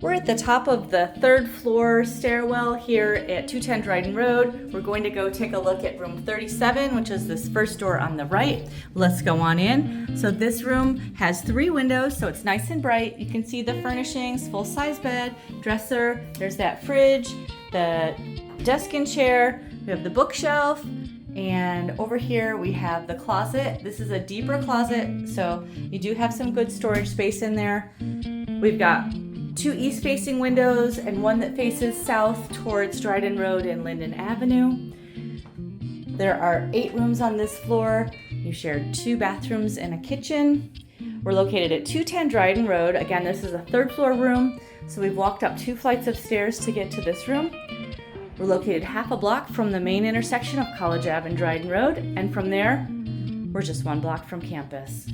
We're at the top of the third floor stairwell here at 210 Dryden Road. We're going to go take a look at room 37, which is this first door on the right. Let's go on in. So this room has 3 windows, so it's nice and bright. You can see the furnishings, full-size bed, dresser, there's that fridge, the desk and chair, we have the bookshelf, and over here we have the closet. This is a deeper closet, so you do have some good storage space in there. We've got 2 east-facing windows and one that faces south towards Dryden Road and Linden Avenue. There are 8 rooms on this floor. You share 2 bathrooms and a kitchen. We're located at 210 Dryden Road. Again, this is a 3rd floor room, so we've walked up 2 flights of stairs to get to this room. We're located half a block from the main intersection of College Ave and Dryden Road, and from there, we're just 1 block from campus.